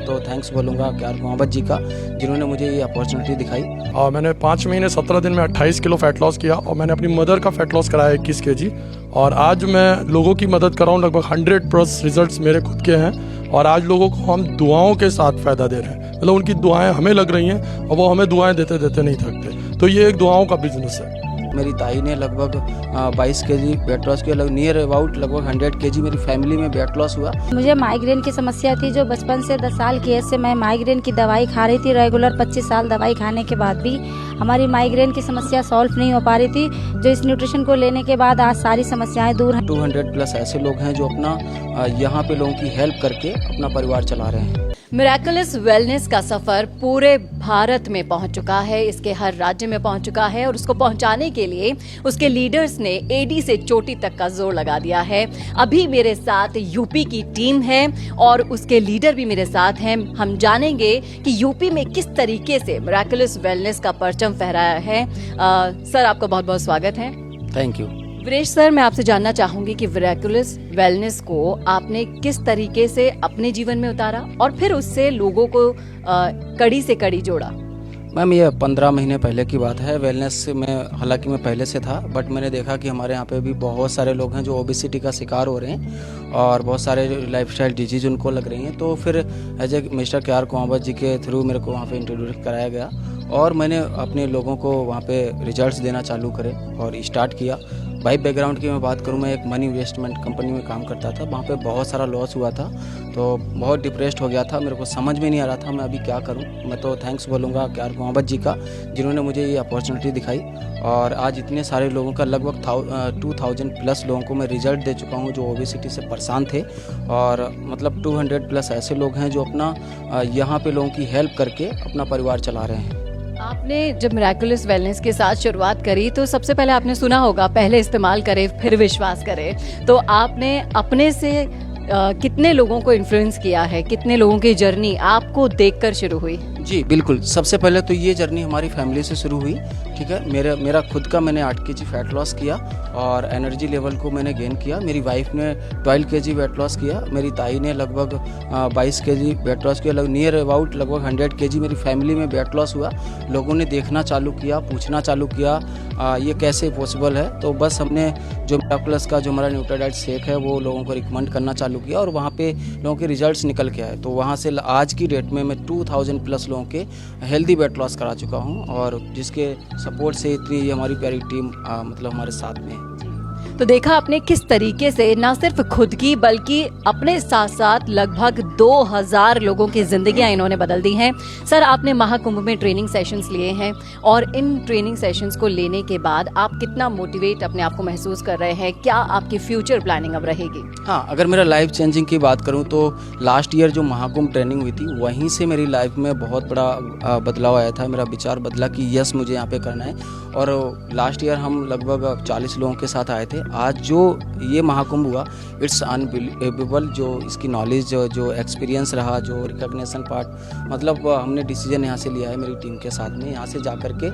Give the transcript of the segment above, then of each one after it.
मैं तो थैंक्स बोलूँगा क्यार मोहम्मद जी का, जिन्होंने मुझे ये अपॉर्चुनिटी दिखाई। और मैंने 5 महीने 17 दिन में 28 किलो फैट लॉस किया और मैंने अपनी मदर का फैट लॉस कराया 21 kg। और आज मैं लोगों की मदद कर रहा हूँ, लगभग 100+ रिजल्ट्स मेरे खुद के हैं। और आज लोगों को हम दुआओं के साथ फ़ायदा दे रहे हैं, मतलब उनकी दुआएं हमें लग रही हैं और वो हमें दुआएं देते देते नहीं थकते। तो ये एक दुआओं का बिजनेस है। मेरी ताई ने लगभग 22 kg वेट लॉस किया, नियर अबाउट लगभग 100 kg मेरी फैमिली में वेट लॉस हुआ। मुझे माइग्रेन की समस्या थी, जो बचपन से 10 साल की एज से मैं माइग्रेन की दवाई खा रही थी रेगुलर। 25 साल दवाई खाने के बाद भी हमारी माइग्रेन की समस्या सॉल्व नहीं हो पा रही थी, जो इस न्यूट्रिशन को लेने के बाद आज सारी समस्याएं दूर हैं। 200+ ऐसे लोग हैं जो अपना यहाँ पे लोगों की हेल्प करके अपना परिवार चला रहे हैं। मिरेकलस वेलनेस का सफर पूरे भारत में पहुंच चुका है, इसके हर राज्य में पहुंच चुका है और उसको पहुंचाने के लिए उसके लीडर्स ने एडी से चोटी तक का जोर लगा दिया है। अभी मेरे साथ यूपी की टीम है और उसके लीडर भी मेरे साथ हैं। हम जानेंगे कि यूपी में किस तरीके से मिरेकलस वेलनेस का परचम फहराया है। सर, आपका बहुत बहुत स्वागत है। Thank you. वीरेश सर, मैं आपसे जानना चाहूंगी कि मिरेकलस वेलनेस को आपने किस तरीके से अपने जीवन में उतारा और फिर उससे लोगों को कड़ी से कड़ी जोड़ा। मैम, ये 15 महीने पहले की बात है। वेलनेस में हालांकि मैं पहले से था, बट मैंने देखा कि हमारे यहाँ पे भी बहुत सारे लोग हैं जो ओबेसिटी का शिकार हो रहे हैं और बहुत सारे लाइफस्टाइल डिजीज उनको लग रही हैं। तो फिर एज ए मिस्टर क्यार मोहम्मद जी के थ्रू मेरे को वहाँ पे इंट्रोड्यूस कराया गया और मैंने अपने लोगों को वहाँ पे रिजल्ट्स देना चालू करे और स्टार्ट किया। भाई, बैकग्राउंड की मैं बात करूँ, मैं एक मनी इन्वेस्टमेंट कंपनी में काम करता था। वहाँ पे बहुत सारा लॉस हुआ था, तो बहुत डिप्रेस्ड हो गया था। मेरे को समझ में नहीं आ रहा था मैं अभी क्या करूँ। मैं तो थैंक्स बोलूँगा क्यार मोहम्मद जी का, जिन्होंने मुझे ये अपॉर्चुनिटी दिखाई। और आज इतने सारे लोगों का लगभग 2000+ लोगों को मैं रिजल्ट दे चुका हूँ जो ओबेसिटी से परेशान थे। और मतलब 200+ ऐसे लोग हैं जो अपना यहाँ पे लोगों की हेल्प करके अपना परिवार चला रहे हैं। आपने जब मिरेकलस वेलनेस के साथ शुरुआत करी तो सबसे पहले आपने सुना होगा, पहले इस्तेमाल करें फिर विश्वास करें। तो आपने अपने से कितने लोगों को इन्फ्लुएंस किया है, कितने लोगों की जर्नी आपको देखकर शुरू हुई? जी बिल्कुल, सबसे पहले तो ये जर्नी हमारी फैमिली से शुरू हुई। ठीक है, मेरा खुद का मैंने 8 kg फैट लॉस किया और एनर्जी लेवल को मैंने गेन किया। मेरी वाइफ ने 12 kg वेट लॉस किया। मेरी ताई ने लगभग 22 kg वेट लॉस किया। नियर अबाउट लगभग 100 kg मेरी फैमिली में वेट लॉस हुआ। लोगों ने देखना चालू किया, पूछना चालू किया ये कैसे पॉसिबल है। तो बस हमने जो मिरेकलस का जो हमारा न्यूट्राडाइट शेक है वो लोगों को रिकमेंड करना चालू किया और वहाँ पे लोगों के रिजल्ट्स निकल के आए। तो वहाँ से आज की डेट में मैं 2000+ लोगों के हेल्दी वेट लॉस करा चुका हूँ और जिसके सपोर्ट से इतनी हमारी प्यारी टीम मतलब हमारे साथ में है। तो देखा आपने किस तरीके से न सिर्फ खुद की बल्कि अपने साथ साथ लगभग 2000 लोगों की जिंदगियां इन्होंने बदल दी हैं। सर, आपने महाकुंभ में ट्रेनिंग सेशंस लिए हैं और इन ट्रेनिंग सेशंस को लेने के बाद आप कितना मोटिवेट अपने आप को महसूस कर रहे हैं? क्या आपकी फ्यूचर प्लानिंग अब रहेगी? हाँ, अगर मेरा लाइफ चेंजिंग की बात करूँ तो लास्ट ईयर जो महाकुंभ ट्रेनिंग हुई थी वहीं से मेरी लाइफ में बहुत बड़ा बदलाव आया था। मेरा विचार बदला कि यस, मुझे यहाँ पे करना है। और लास्ट ईयर हम लगभग 40 लोगों के साथ आए थे। आज जो ये महाकुंभ हुआ, इट्स अनबिलीवेबल। जो इसकी नॉलेज जो एक्सपीरियंस रहा, जो रिकॉग्निशन पार्ट, मतलब हमने डिसीजन यहाँ से लिया है मेरी टीम के साथ में। यहाँ से जा कर के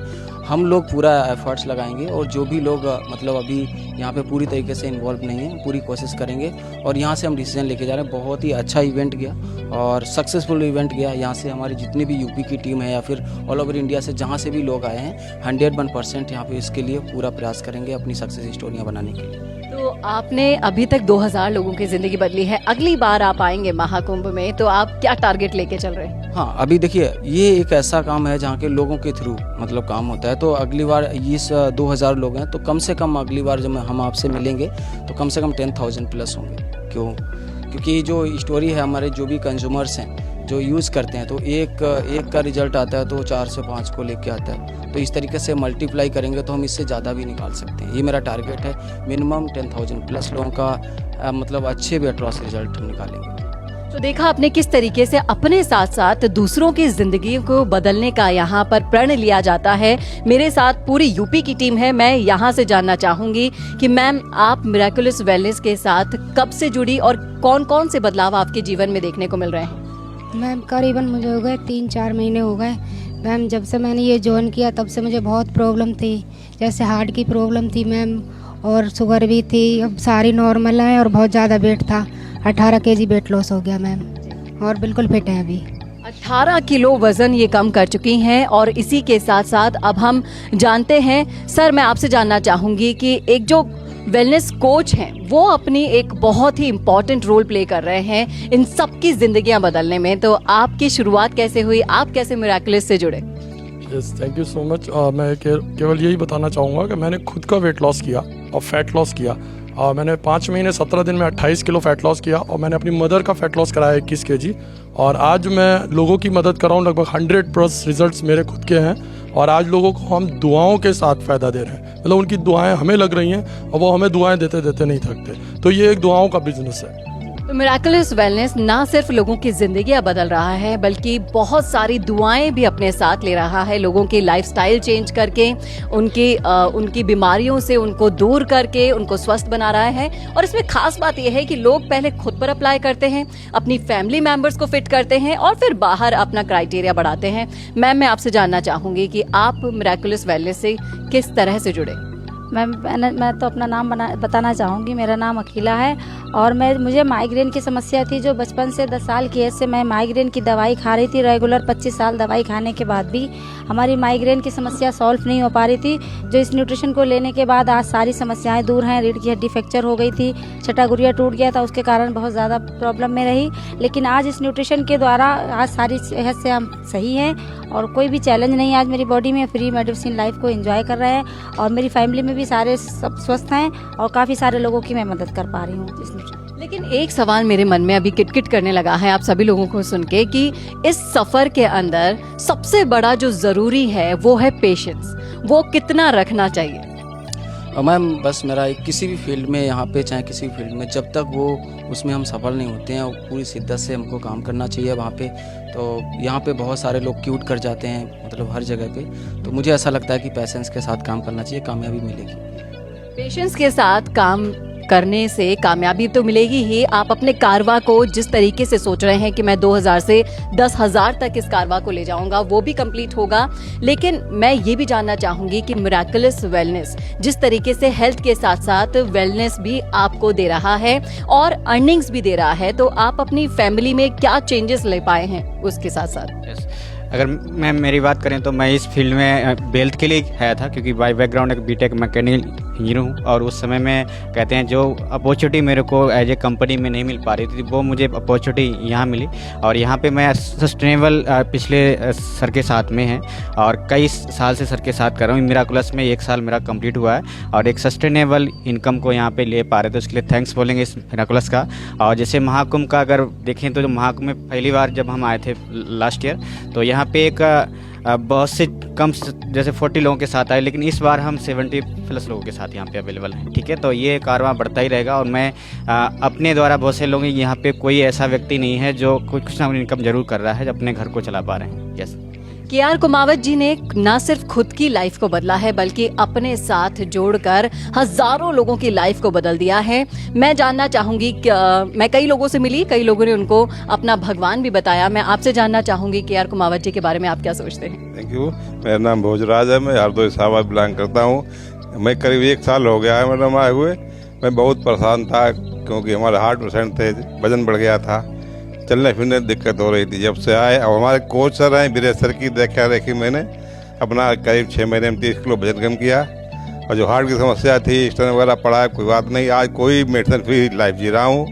हम लोग पूरा एफर्ट्स लगाएंगे और जो भी लोग मतलब अभी यहाँ पे पूरी तरीके से इन्वॉल्व नहीं है, पूरी कोशिश करेंगे और यहाँ से हम डिसीजन लेके जा रहे हैं। बहुत ही अच्छा इवेंट गया और सक्सेसफुल इवेंट गया। यहाँ से हमारी जितनी भी यूपी की टीम है या फिर ऑल ओवर इंडिया से जहाँ से भी लोग आए हैं, 101% यहाँ पे इसके लिए पूरा प्रयास करेंगे अपनी सक्सेस स्टोरियाँ बनाने के लिए। तो आपने अभी तक 2000 लोगों की जिंदगी बदली है। अगली बार आप आएंगे महाकुंभ में तो आप क्या टारगेट लेके चल रहे हैं? हाँ, अभी देखिए, ये एक ऐसा काम है जहाँ के लोगों के थ्रू मतलब काम होता है। तो अगली बार इस 2000 लोग हैं तो कम से कम अगली बार जब हम आपसे मिलेंगे तो कम से कम 10,000+ होंगे। क्योंकि जो स्टोरी है, हमारे जो भी कंज्यूमर्स हैं जो यूज़ करते हैं, तो एक का रिजल्ट आता है तो 4 से 5 को लेके आता है। तो इस तरीके से मल्टीप्लाई करेंगे तो हम इससे ज़्यादा भी निकाल सकते हैं। ये मेरा टारगेट है, मिनिमम 10,000+ लोगों का मतलब अच्छे वेट लॉस रिजल्ट हम निकालेंगे। तो देखा आपने किस तरीके से अपने साथ साथ दूसरों की जिंदगी को बदलने का यहाँ पर प्रण लिया जाता है। मेरे साथ पूरी यूपी की टीम है। मैं यहाँ से जानना चाहूंगी कि मैम, आप मिरेकलस वेलनेस के साथ कब से जुड़ी और कौन कौन से बदलाव आपके जीवन में देखने को मिल रहे हैं? मैम, करीबन मुझे हो गए 3-4 महीने हो गए। मैम, जब से मैंने ये ज्वाइन किया तब से मुझे बहुत प्रॉब्लम थी, जैसे हार्ट की प्रॉब्लम थी मैम और शुगर भी थी। अब सारी नॉर्मल है और बहुत ज़्यादा वेट था। 18 kg वेट लॉस हो गया मैम। और बिल्कुल फिट है अभी। 18 किलो वजन ये कम कर चुकी हैं और इसी के साथ साथ अब हम जानते हैं, सर मैं आपसे जानना चाहूँगी कि एक जो वेलनेस कोच हैं वो अपनी एक बहुत ही इम्पॉर्टेंट रोल प्ले कर रहे हैं इन सबकी ज़िंदगियां बदलने में। तो आपकी शुरुआत कैसे हुई, आप कैसे मिराकुलस से जुड़े? Yes, thank you so much. मैं केवल यही बताना चाहूँगा कि मैंने खुद का वेट लॉस किया और फैट लॉस किया। मैंने 5 महीने 17 दिन में 28 किलो फैट लॉस किया और मैंने अपनी मदर का फैट लॉस कराया 21 kg। और आज मैं लोगों की मदद कर रहा हूँ। लगभग 100+ रिजल्ट्स मेरे खुद के हैं और आज लोगों को हम दुआओं के साथ फ़ायदा दे रहे हैं। मतलब उनकी दुआएं हमें लग रही हैं और वो हमें दुआएं देते देते नहीं थकते। तो ये एक दुआओं का बिजनेस है। तो मिराकुलस वेलनेस ना सिर्फ लोगों की जिंदगियां बदल रहा है बल्कि बहुत सारी दुआएं भी अपने साथ ले रहा है, लोगों की लाइफस्टाइल चेंज करके उनकी बीमारियों से उनको दूर करके उनको स्वस्थ बना रहा है। और इसमें खास बात यह है कि लोग पहले खुद पर अप्लाई करते हैं, अपनी फैमिली मेंबर्स को फिट करते हैं और फिर बाहर अपना क्राइटेरिया बढ़ाते हैं। मैम मैं आपसे जानना चाहूँगी कि आप मिराकुलस वेलनेस से किस तरह से जुड़े? मैं तो अपना नाम बताना चाहूँगी। मेरा नाम अकीला है और मुझे माइग्रेन की समस्या थी जो बचपन से 10 साल की एज से मैं माइग्रेन की दवाई खा रही थी रेगुलर। 25 साल दवाई खाने के बाद भी हमारी माइग्रेन की समस्या सॉल्व नहीं हो पा रही थी। जो इस न्यूट्रिशन को लेने के बाद आज सारी समस्याएं दूर हैं। रीढ़ की हड्डी फ्रैक्चर हो गई थी, छठा गुर्रिया टूट गया था, उसके कारण बहुत ज़्यादा प्रॉब्लम में रही। लेकिन आज इस न्यूट्रिशन के द्वारा आज सारी सेहत से हम सही हैं और कोई भी चैलेंज नहीं है आज मेरी बॉडी में। फ्री मेडिसिन लाइफ को एंजॉय कर रहे हैं और मेरी फैमिली में भी सारे सब स्वस्थ हैं और काफ़ी सारे लोगों की मैं मदद कर पा रही हूँ। लेकिन एक सवाल मेरे मन में अभी किटकिट करने लगा है आप सभी लोगों को सुन के कि इस सफ़र के अंदर सबसे बड़ा जो ज़रूरी है वो है पेशेंस। वो कितना रखना चाहिए? मैम बस मेरा किसी भी फील्ड में, यहाँ पे चाहे किसी भी फील्ड में, जब तक वो उसमें हम सफल नहीं होते हैं पूरी शिद्दत से हमको काम करना चाहिए वहाँ पे। तो यहाँ पे बहुत सारे लोग क्यूट कर जाते हैं मतलब हर जगह पे। तो मुझे ऐसा लगता है कि पेशेंस के साथ काम करना चाहिए, कामयाबी मिलेगी। पेशेंस के साथ काम करने से कामयाबी तो मिलेगी ही। आप अपने कारवा को जिस तरीके से सोच रहे हैं कि मैं 2000 से 10,000 तक इस कारवा को ले जाऊंगा वो भी कंप्लीट होगा। लेकिन मैं ये भी जानना चाहूँगी कि मिराकुलस वेलनेस जिस तरीके से हेल्थ के साथ साथ वेलनेस भी आपको दे रहा है और अर्निंग्स भी दे रहा है, तो आप अपनी फैमिली में क्या चेंजेस ले पाए हैं उसके साथ साथ? अगर मैं मेरी बात करें तो मैं इस फील्ड में वेल्थ के लिए आया था क्योंकि बाय बैकग्राउंड एक बीटेक मैकेनिकल इंजीनियर हूँ। और उस समय में कहते हैं जो अपॉर्चुनिटी मेरे को एज ए कंपनी में नहीं मिल पा रही थी वो मुझे अपॉर्चुनिटी यहाँ मिली। और यहाँ पे मैं सस्टेनेबल पिछले सर के साथ में है और कई साल से सर के साथ कर रहा हूँ। मिराकुलस में 1 साल मेरा कंप्लीट हुआ है और एक सस्टेनेबल इनकम को यहाँ पे ले पा रहे थे, तो इसके लिए थैंक्स बोलेंगे इस मिराकुलस का। और जैसे महाकुंभ का अगर देखें तो महाकुंभ में पहली बार जब हम आए थे लास्ट ईयर तो यहाँ पे एक बहुत से कम जैसे 40 लोगों के साथ आए, लेकिन इस बार हम 70+ लोगों के साथ यहाँ पे अवेलेबल हैं। ठीक है, तो ये कारवां बढ़ता ही रहेगा और मैं अपने द्वारा बहुत से लोग यहाँ पे कोई ऐसा व्यक्ति नहीं है जो कुछ ना कुछ इनकम जरूर कर रहा है, जो अपने घर को चला पा रहे हैं। यस, KR कुमावत जी ने न सिर्फ खुद की लाइफ को बदला है बल्कि अपने साथ जोड़कर हजारों लोगों की लाइफ को बदल दिया है। मैं जानना चाहूँगी, मैं कई लोगों से मिली, कई लोगों ने उनको अपना भगवान भी बताया। मैं आपसे जानना चाहूँगी KR कुमावत जी के बारे में आप क्या सोचते हैं? Thank you. मेरा नाम भोजराज है, मैं हरदोई साहबाद बिलोंग करता हूँ। मैं करीब 1 साल हो गया है मैडम आए हुए। मैं बहुत परेशान था क्योंकि हमारे हार्ट पेशेंट थे, वजन बढ़ गया था, चलने फिरने दिक्कत हो रही थी। जब से आए और हमारे कोच सर हैं वीरेश सर की देखा रेखी मैंने अपना करीब 6 महीने में 30 किलो वजन कम किया। और जो हार्ट की समस्या थी, स्टेंट वगैरह पड़ा, कोई बात नहीं, आज कोई मेडिसिन फ्री लाइफ जी रहा हूँ।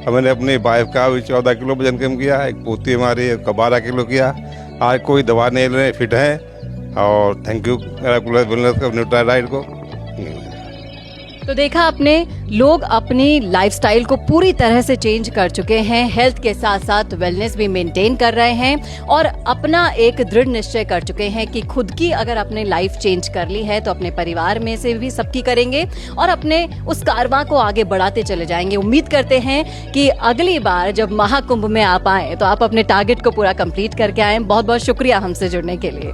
और मैंने अपनी वाइफ का भी 14 किलो वजन कम किया, एक पोती हमारी उसका 12 किलो किया। आज कोई दवा नहीं लेने, फिट हैं। और थैंक यू मिराकुलस वेलनेस को, न्यूट्रालाइट को। तो देखा आपने, लोग अपनी लाइफस्टाइल को पूरी तरह से चेंज कर चुके हैं, हेल्थ के साथ साथ वेलनेस भी मेंटेन कर रहे हैं और अपना एक दृढ़ निश्चय कर चुके हैं कि खुद की अगर अपने लाइफ चेंज कर ली है तो अपने परिवार में से भी सबकी करेंगे और अपने उस कारवां को आगे बढ़ाते चले जाएंगे। उम्मीद करते हैं कि अगली बार जब महाकुंभ में आप आए तो आप अपने टारगेट को पूरा कंप्लीट करके आए। बहुत बहुत शुक्रिया हमसे जुड़ने के लिए।